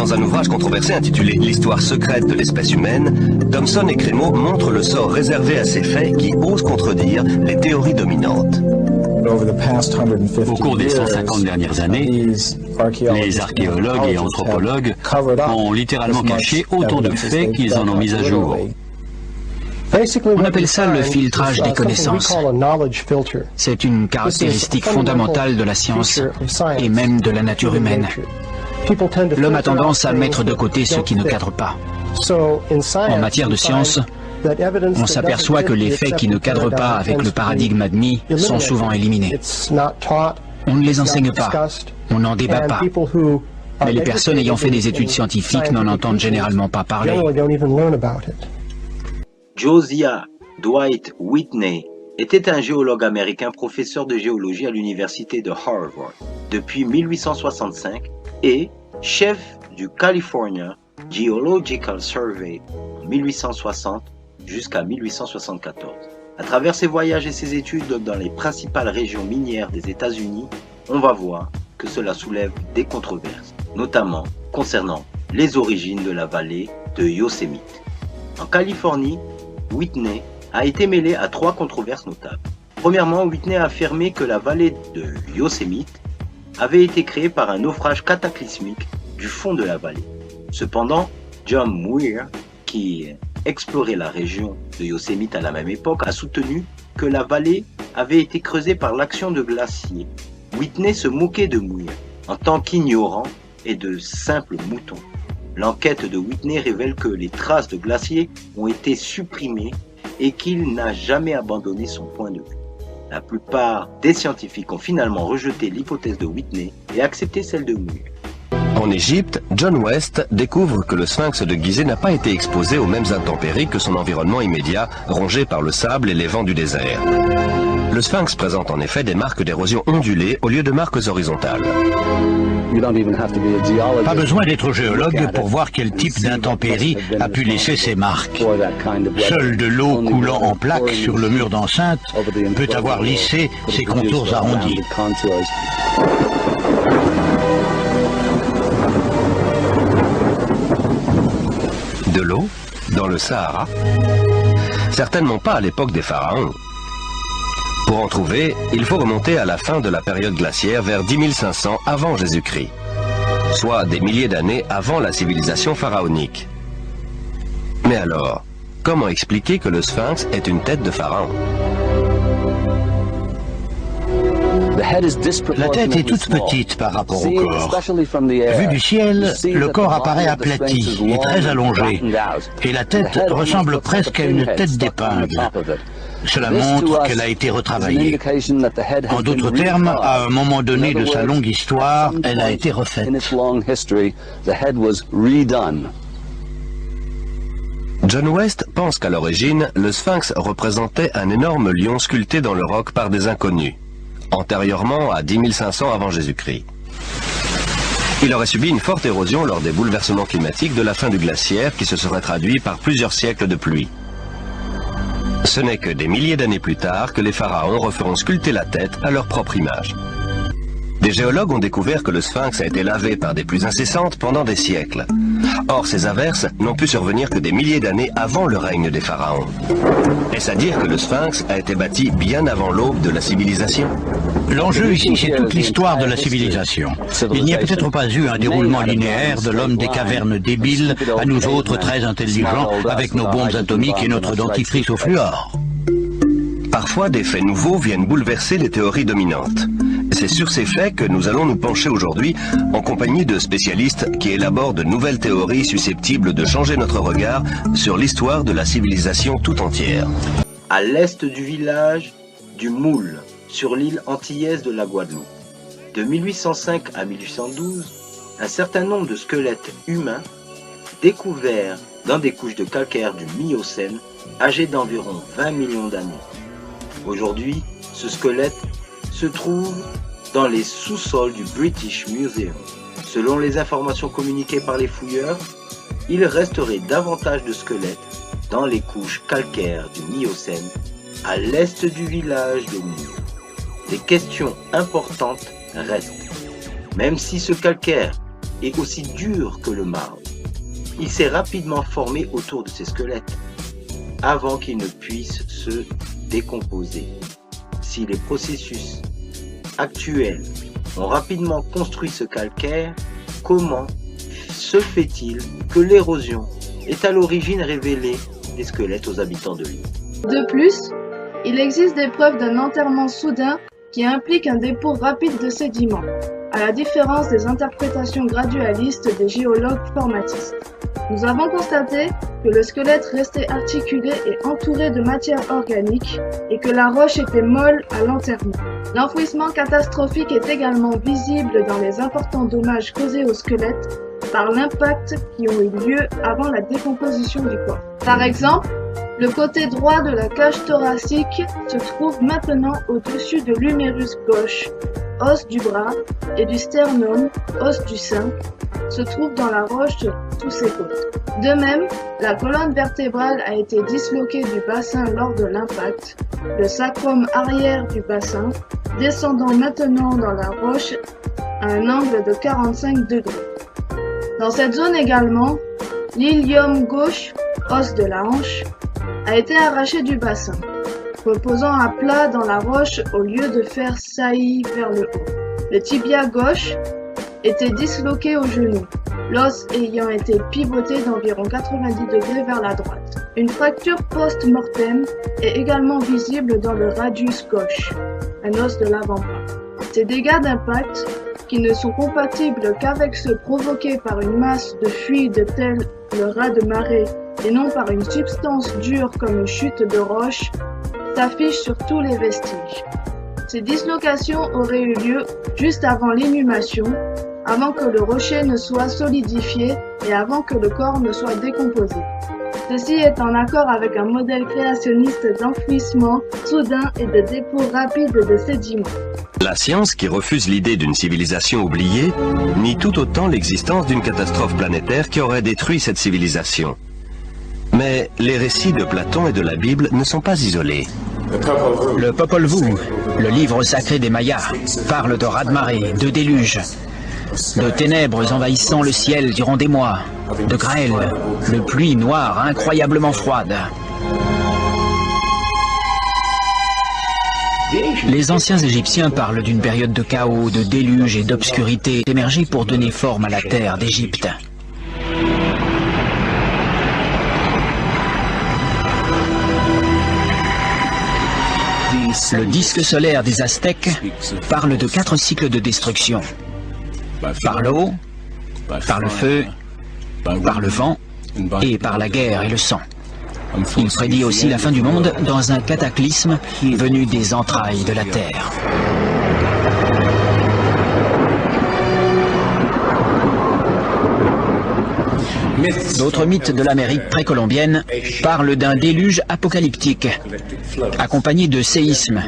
Dans un ouvrage controversé intitulé L'histoire secrète de l'espèce humaine, Thompson et Crémeau montrent le sort réservé à ces faits qui osent contredire les théories dominantes. Au cours des 150 dernières années, les archéologues et anthropologues ont littéralement caché autant de faits qu'ils en ont mis à jour. On appelle ça le filtrage des connaissances. C'est une caractéristique fondamentale de la science et même de la nature humaine. L'homme a tendance à mettre de côté ce qui ne cadre pas. En matière de science, on s'aperçoit que les faits qui ne cadrent pas avec le paradigme admis sont souvent éliminés. On ne les enseigne pas, on n'en débat pas. Mais les personnes ayant fait des études scientifiques n'en entendent généralement pas parler. Josiah Dwight Whitney était un géologue américain professeur de géologie à l'université de Harvard depuis 1865 et chef du California Geological Survey en 1860 jusqu'à 1874. À travers ses voyages et ses études dans les principales régions minières des États-Unis, on va voir que cela soulève des controverses, notamment concernant les origines de la vallée de Yosemite. En Californie, Whitney a été mêlé à 3 controverses notables. Premièrement, Whitney a affirmé que la vallée de Yosemite avait été créée par un naufrage cataclysmique du fond de la vallée. Cependant, John Muir, qui explorait la région de Yosemite à la même époque, a soutenu que la vallée avait été creusée par l'action de glaciers. Whitney se moquait de Muir en tant qu'ignorant et de simple mouton. L'enquête de Whitney révèle que les traces de glaciers ont été supprimées et qu'il n'a jamais abandonné son point de vue. La plupart des scientifiques ont finalement rejeté l'hypothèse de Whitney et accepté celle de Muir. En Égypte, John West découvre que le sphinx de Gizeh n'a pas été exposé aux mêmes intempéries que son environnement immédiat, rongé par le sable et les vents du désert. Le sphinx présente en effet des marques d'érosion ondulées au lieu de marques horizontales. Pas besoin d'être géologue pour voir quel type d'intempérie a pu laisser ces marques. Seule de l'eau coulant en plaques sur le mur d'enceinte peut avoir lissé ces contours arrondis. De l'eau dans le Sahara? Certainement pas à l'époque des pharaons. Pour en trouver, il faut remonter à la fin de la période glaciaire vers 10 500 avant Jésus-Christ, soit des milliers d'années avant la civilisation pharaonique. Mais alors, comment expliquer que le sphinx est une tête de pharaon? La tête est toute petite par rapport au corps. Vu du ciel, le corps apparaît aplati et très allongé, et la tête ressemble presque à une tête d'épingle. Cela montre qu'elle a été retravaillée. En d'autres termes, à un moment donné de sa longue histoire, elle a été refaite. John West pense qu'à l'origine, le sphinx représentait un énorme lion sculpté dans le roc par des inconnus, antérieurement à 10 500 avant Jésus-Christ. Il aurait subi une forte érosion lors des bouleversements climatiques de la fin du glaciaire qui se serait traduit par plusieurs siècles de pluie. Ce n'est que des milliers d'années plus tard que les pharaons referont sculpter la tête à leur propre image. Des géologues ont découvert que le sphinx a été lavé par des pluies incessantes pendant des siècles. Or, ces averses n'ont pu survenir que des milliers d'années avant le règne des pharaons. Est-ce à dire que le sphinx a été bâti bien avant l'aube de la civilisation? L'enjeu ici, c'est toute l'histoire de la civilisation. Il n'y a peut-être pas eu un déroulement linéaire de l'homme des cavernes débiles à nous autres très intelligents avec nos bombes atomiques et notre dentifrice au fluor. Parfois, des faits nouveaux viennent bouleverser les théories dominantes. C'est sur ces faits que nous allons nous pencher aujourd'hui en compagnie de spécialistes qui élaborent de nouvelles théories susceptibles de changer notre regard sur l'histoire de la civilisation tout entière. À l'est du village du Moule, sur l'île antillaise de la Guadeloupe, de 1805 à 1812, un certain nombre de squelettes humains découverts dans des couches de calcaire du Miocène âgées d'environ 20 millions d'années. Aujourd'hui, ce squelette se trouve dans les sous-sols du British Museum. Selon les informations communiquées par les fouilleurs, il resterait davantage de squelettes dans les couches calcaires du Miocène à l'est du village de Moule. Des questions importantes restent. Même si ce calcaire et aussi dur que le marbre. Il s'est rapidement formé autour de ces squelettes avant qu'ils ne puissent se décomposer. Si les processus actuels ont rapidement construit ce calcaire, comment se fait-il que l'érosion est à l'origine révélée des squelettes aux habitants de l'île? De plus, il existe des preuves d'un enterrement soudain qui implique un dépôt rapide de sédiments, à la différence des interprétations gradualistes des géologues formatistes. Nous avons constaté que le squelette restait articulé et entouré de matière organique et que la roche était molle à l'enterrement. L'enfouissement catastrophique est également visible dans les importants dommages causés au squelette par l'impact qui ont eu lieu avant la décomposition du corps. Par exemple, le côté droit de la cage thoracique se trouve maintenant au-dessus de l'humérus gauche, os du bras, et du sternum, os du sein, se trouve dans la roche de tous ses côtés. De même, la colonne vertébrale a été disloquée du bassin lors de l'impact, le sacrum arrière du bassin, descendant maintenant dans la roche à un angle de 45 degrés. Dans cette zone également, l'ilium gauche, os de la hanche, a été arraché du bassin, reposant à plat dans la roche au lieu de faire saillie vers le haut. Le tibia gauche était disloqué au genou, l'os ayant été pivoté d'environ 90 degrés vers la droite. Une fracture post-mortem est également visible dans le radius gauche, un os de l'avant-bras. Ces dégâts d'impact, qui ne sont compatibles qu'avec ceux provoqués par une masse de fluide tel le raz de marée et non par une substance dure comme une chute de roche, s'affichent sur tous les vestiges. Ces dislocations auraient eu lieu juste avant l'inhumation, avant que le rocher ne soit solidifié et avant que le corps ne soit décomposé. Ceci est en accord avec un modèle créationniste d'enfouissement soudain et de dépôt rapide de sédiments. La science, qui refuse l'idée d'une civilisation oubliée, nie tout autant l'existence d'une catastrophe planétaire qui aurait détruit cette civilisation. Mais les récits de Platon et de la Bible ne sont pas isolés. Le Popol Vuh, le livre sacré des Mayas, parle de raz-de-marée, de déluge, de ténèbres envahissant le ciel durant des mois, de grêle, de pluie noire incroyablement froide. Les anciens Égyptiens parlent d'une période de chaos, de déluge et d'obscurité émergée pour donner forme à la terre d'Égypte. Le disque solaire des Aztèques parle de 4 cycles de destruction. Par l'eau, par le feu, par le vent et par la guerre et le sang. Il prédit aussi la fin du monde dans un cataclysme venu des entrailles de la Terre. D'autres mythes de l'Amérique précolombienne parlent d'un déluge apocalyptique, accompagné de séismes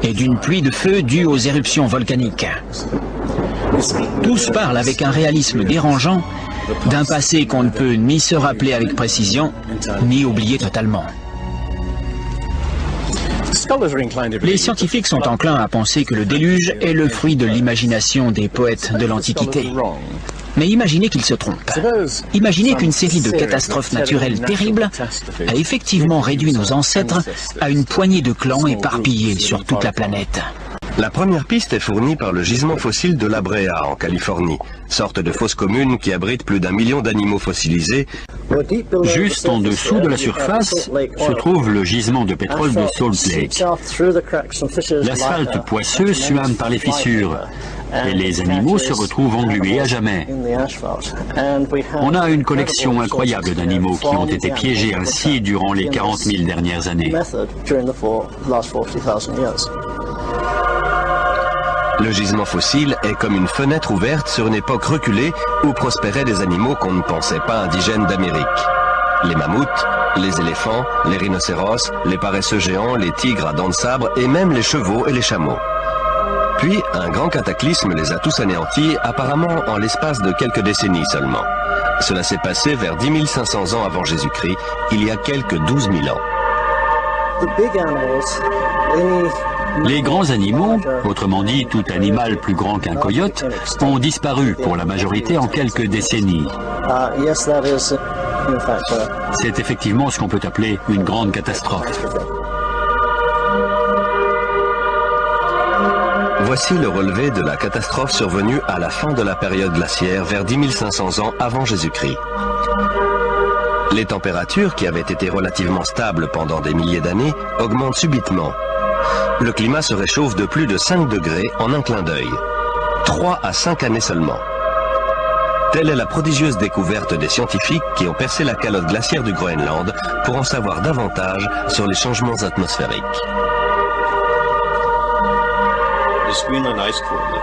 et d'une pluie de feu due aux éruptions volcaniques. Tous parlent avec un réalisme dérangeant d'un passé qu'on ne peut ni se rappeler avec précision, ni oublier totalement. Les scientifiques sont enclins à penser que le déluge est le fruit de l'imagination des poètes de l'Antiquité. Mais imaginez qu'ils se trompent. Imaginez qu'une série de catastrophes naturelles terribles a effectivement réduit nos ancêtres à une poignée de clans éparpillés sur toute la planète. La première piste est fournie par le gisement fossile de La Brea, en Californie, sorte de fosse commune qui abrite plus d'1 million d'animaux fossilisés. Juste en dessous de la surface se trouve le gisement de pétrole de Salt Lake. L'asphalte poisseux suinte par les fissures et les animaux se retrouvent englués à jamais. On a une collection incroyable d'animaux qui ont été piégés ainsi durant les 40 000 dernières années. Le gisement fossile est comme une fenêtre ouverte sur une époque reculée où prospéraient des animaux qu'on ne pensait pas indigènes d'Amérique. Les mammouths, les éléphants, les rhinocéros, les paresseux géants, les tigres à dents de sabre et même les chevaux et les chameaux. Puis, un grand cataclysme les a tous anéantis, apparemment en l'espace de quelques décennies seulement. Cela s'est passé vers 10 500 ans avant Jésus-Christ, il y a quelques 12 000 ans. Les grands animaux, autrement dit tout animal plus grand qu'un coyote, ont disparu pour la majorité en quelques décennies. C'est effectivement ce qu'on peut appeler une grande catastrophe. Voici le relevé de la catastrophe survenue à la fin de la période glaciaire vers 10 500 ans avant Jésus-Christ. Les températures, qui avaient été relativement stables pendant des milliers d'années, augmentent subitement. Le climat se réchauffe de plus de 5 degrés en un clin d'œil. 3 à 5 années seulement. Telle est la prodigieuse découverte des scientifiques qui ont percé la calotte glaciaire du Groenland pour en savoir davantage sur les changements atmosphériques.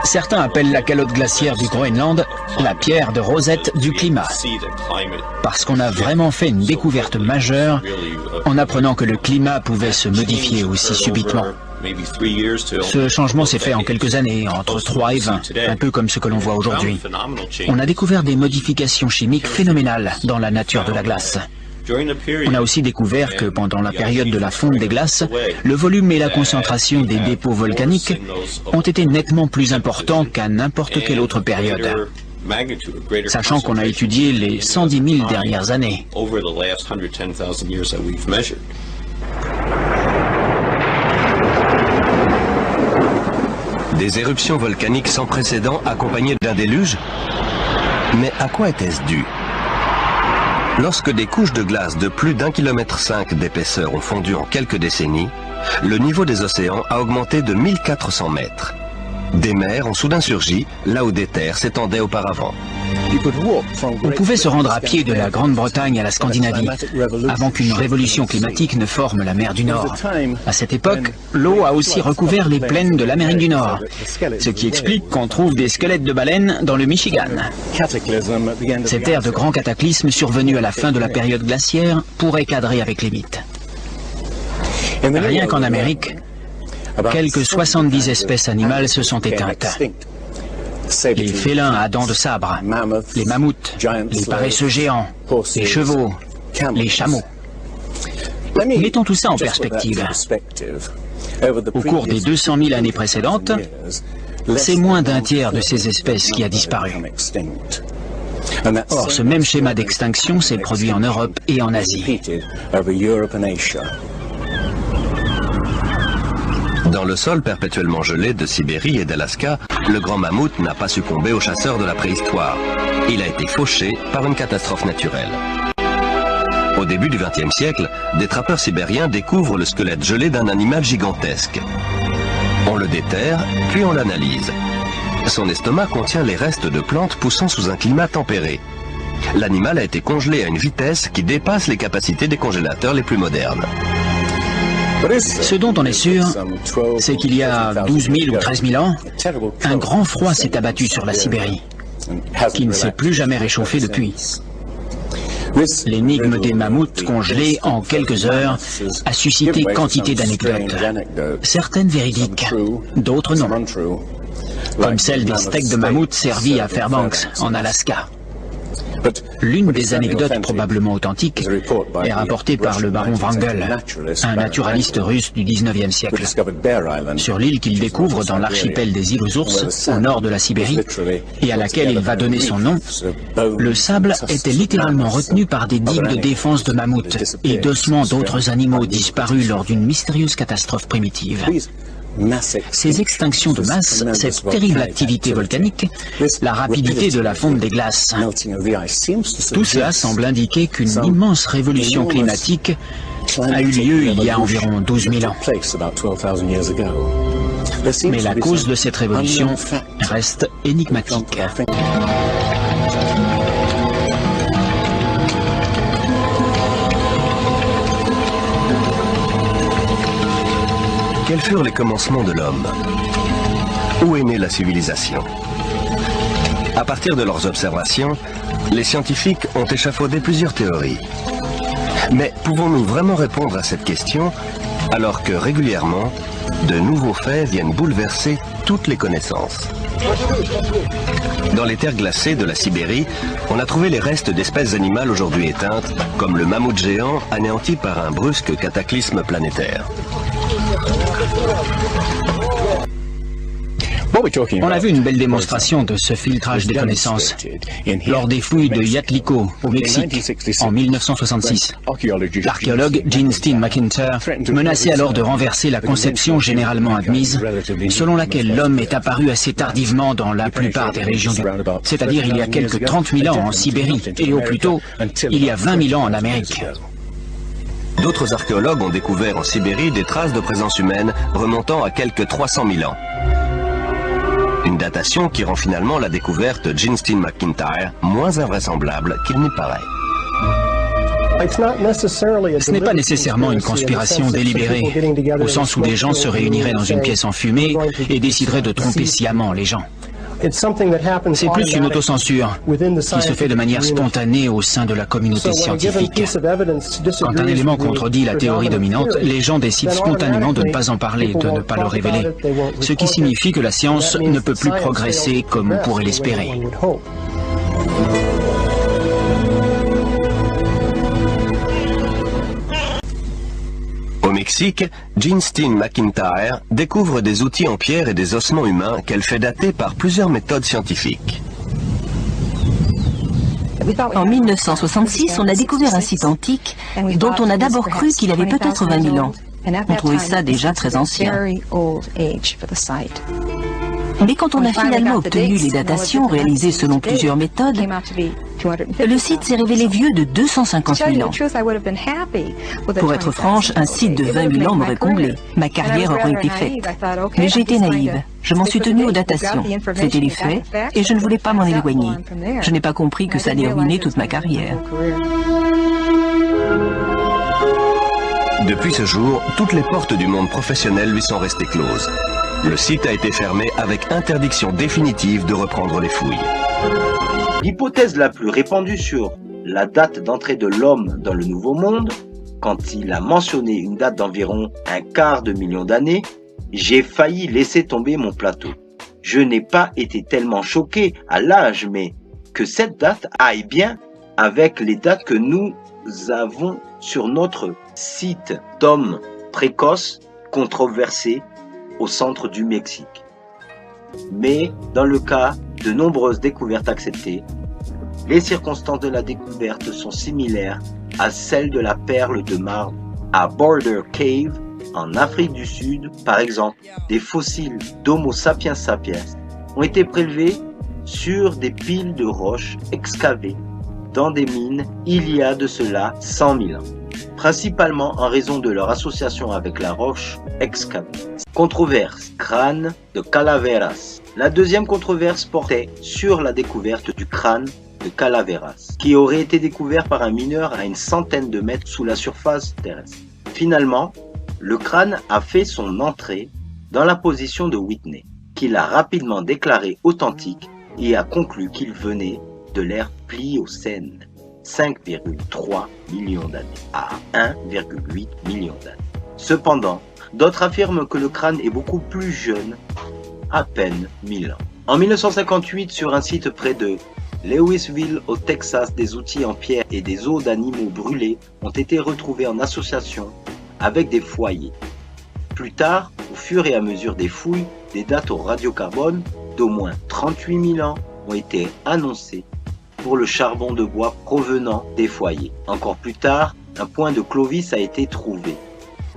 Certains appellent la calotte glaciaire du Groenland la pierre de Rosette du climat, parce qu'on a vraiment fait une découverte majeure en apprenant que le climat pouvait se modifier aussi subitement. Ce changement s'est fait en quelques années, entre 3 et 20, un peu comme ce que l'on voit aujourd'hui. On a découvert des modifications chimiques phénoménales dans la nature de la glace. On a aussi découvert que pendant la période de la fonte des glaces, le volume et la concentration des dépôts volcaniques ont été nettement plus importants qu'à n'importe quelle autre période, sachant qu'on a étudié les 110 000 dernières années. Des éruptions volcaniques sans précédent accompagnées d'un déluge? Mais à quoi était-ce dû? Lorsque des couches de glace de plus d'1,5 km d'épaisseur ont fondu en quelques décennies, le niveau des océans a augmenté de 1400 mètres. Des mers ont soudain surgi là où des terres s'étendaient auparavant. On pouvait se rendre à pied de la Grande-Bretagne à la Scandinavie, avant qu'une révolution climatique ne forme la mer du Nord. À cette époque, l'eau a aussi recouvert les plaines de l'Amérique du Nord, ce qui explique qu'on trouve des squelettes de baleines dans le Michigan. Cette ère de grand cataclysme survenue à la fin de la période glaciaire pourrait cadrer avec les mythes. Rien qu'en Amérique, quelques 70 espèces animales se sont éteintes. Les félins à dents de sabre, les mammouths, les paresseux géants, les chevaux, les chameaux. Mettons tout ça en perspective. Au cours des 200 000 années précédentes, c'est moins d'un tiers de ces espèces qui a disparu. Or, ce même schéma d'extinction s'est produit en Europe et en Asie. Dans le sol perpétuellement gelé de Sibérie et d'Alaska, le grand mammouth n'a pas succombé aux chasseurs de la préhistoire. Il a été fauché par une catastrophe naturelle. Au début du XXe siècle, des trappeurs sibériens découvrent le squelette gelé d'un animal gigantesque. On le déterre, puis on l'analyse. Son estomac contient les restes de plantes poussant sous un climat tempéré. L'animal a été congelé à une vitesse qui dépasse les capacités des congélateurs les plus modernes. Ce dont on est sûr, c'est qu'il y a 12 000 ou 13 000 ans, un grand froid s'est abattu sur la Sibérie, qui ne s'est plus jamais réchauffé depuis. L'énigme des mammouths congelés en quelques heures a suscité quantité d'anecdotes, certaines véridiques, d'autres non, comme celle des steaks de mammouth servis à Fairbanks, en Alaska. L'une des anecdotes probablement authentiques est rapportée par le baron Wrangel, un naturaliste russe du 19e siècle. Sur l'île qu'il découvre dans l'archipel des îles aux ours, au nord de la Sibérie, et à laquelle il va donner son nom, le sable était littéralement retenu par des digues de défense de mammouths et d'ossements d'autres animaux disparus lors d'une mystérieuse catastrophe primitive. Ces extinctions de masse, cette terrible activité volcanique, la rapidité de la fonte des glaces, tout cela semble indiquer qu'une immense révolution climatique a eu lieu il y a environ 12 000 ans. Mais la cause de cette révolution reste énigmatique. Quels furent les commencements de l'homme? Où est née la civilisation? À partir de leurs observations, les scientifiques ont échafaudé plusieurs théories. Mais pouvons-nous vraiment répondre à cette question alors que régulièrement, de nouveaux faits viennent bouleverser toutes les connaissances. Dans les terres glacées de la Sibérie, on a trouvé les restes d'espèces animales aujourd'hui éteintes, comme le mammouth géant anéanti par un brusque cataclysme planétaire. On a vu une belle démonstration de ce filtrage des connaissances lors des fouilles de Yatliko au Mexique en 1966. L'archéologue Gene Steen McIntyre menaçait alors de renverser la conception généralement admise selon laquelle l'homme est apparu assez tardivement dans la plupart des régions du monde, c'est-à-dire il y a quelques 30 000 ans en Sibérie et au plus tôt il y a 20 000 ans en Amérique. D'autres archéologues ont découvert en Sibérie des traces de présence humaine remontant à quelques 300 000 ans. Une datation qui rend finalement la découverte de Gene Steen McIntyre moins invraisemblable qu'il n'y paraît. Ce n'est pas nécessairement une conspiration délibérée, au sens où des gens se réuniraient dans une pièce enfumée et décideraient de tromper sciemment les gens. C'est plus une autocensure qui se fait de manière spontanée au sein de la communauté scientifique. Quand un élément contredit la théorie dominante, les gens décident spontanément de ne pas en parler, de ne pas le révéler, ce qui signifie que la science ne peut plus progresser comme on pourrait l'espérer. Au Mexique, Gene Steen McIntyre découvre des outils en pierre et des ossements humains qu'elle fait dater par plusieurs méthodes scientifiques. En 1966, on a découvert un site antique dont on a d'abord cru qu'il avait peut-être 20 000 ans. On trouvait ça déjà très ancien. Mais quand on a finalement obtenu les datations réalisées selon plusieurs méthodes, le site s'est révélé vieux de 250 000 ans. Pour être franche, un site de 20 000 ans m'aurait comblé. Ma carrière aurait été faite. Mais j'ai été naïve. Je m'en suis tenue aux datations. C'était les faits et je ne voulais pas m'en éloigner. Je n'ai pas compris que ça allait ruiner toute ma carrière. Depuis ce jour, toutes les portes du monde professionnel lui sont restées closes. Le site a été fermé avec interdiction définitive de reprendre les fouilles. L'hypothèse la plus répandue sur la date d'entrée de l'homme dans le Nouveau Monde, quand il a mentionné une date d'environ 1/4 million d'années, j'ai failli laisser tomber mon plateau. Je n'ai pas été tellement choqué à l'âge, mais que cette date aille bien avec les dates que nous avons sur notre site d'hommes précoces controversés au centre du Mexique. Mais dans le cas de nombreuses découvertes acceptées, les circonstances de la découverte sont similaires à celles de la perle de marbre à Border Cave en Afrique du Sud. Par exemple, des fossiles d'Homo sapiens sapiens ont été prélevés sur des piles de roches excavées dans des mines il y a de cela 100 000 ans, principalement en raison de leur association avec la roche excavée. Controverse, crâne de Calaveras. La deuxième controverse portait sur la découverte du crâne de Calaveras, qui aurait été découvert par un mineur à une centaine de mètres sous la surface terrestre. Finalement, le crâne a fait son entrée dans la position de Whitney, qu'il a rapidement déclaré authentique et a conclu qu'il venait de l'ère Pliocène, 5,3 millions d'années à 1,8 million d'années. Cependant, d'autres affirment que le crâne est beaucoup plus jeune, à peine 1000 ans. En 1958, sur un site près de Lewisville, au Texas, des outils en pierre et des os d'animaux brûlés ont été retrouvés en association avec des foyers. Plus tard, au fur et à mesure des fouilles, des dates au radiocarbone d'au moins 38 000 ans ont été annoncées pour le charbon de bois provenant des foyers. Encore plus tard, un point de Clovis a été trouvé.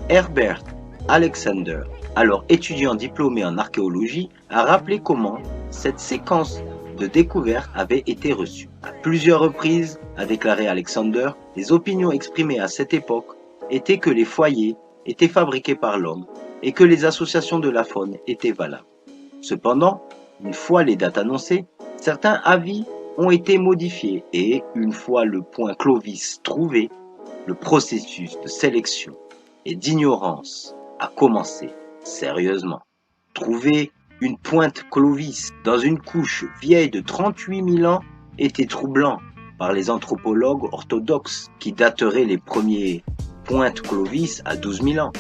Herbert Alexander, alors étudiant diplômé en archéologie, a rappelé comment cette séquence de découverte avait été reçue. À plusieurs reprises, a déclaré Alexander, les opinions exprimées à cette époque étaient que les foyers étaient fabriqués par l'homme et que les associations de la faune étaient valables. Cependant, une fois les dates annoncées, certains avis ont été modifiés et, une fois le point Clovis trouvé, le processus de sélection et d'ignorance a commencé sérieusement. Trouver une pointe Clovis dans une couche vieille de 38 000 ans était troublant par les anthropologues orthodoxes qui dateraient les premiers pointes Clovis à 12 000 ans.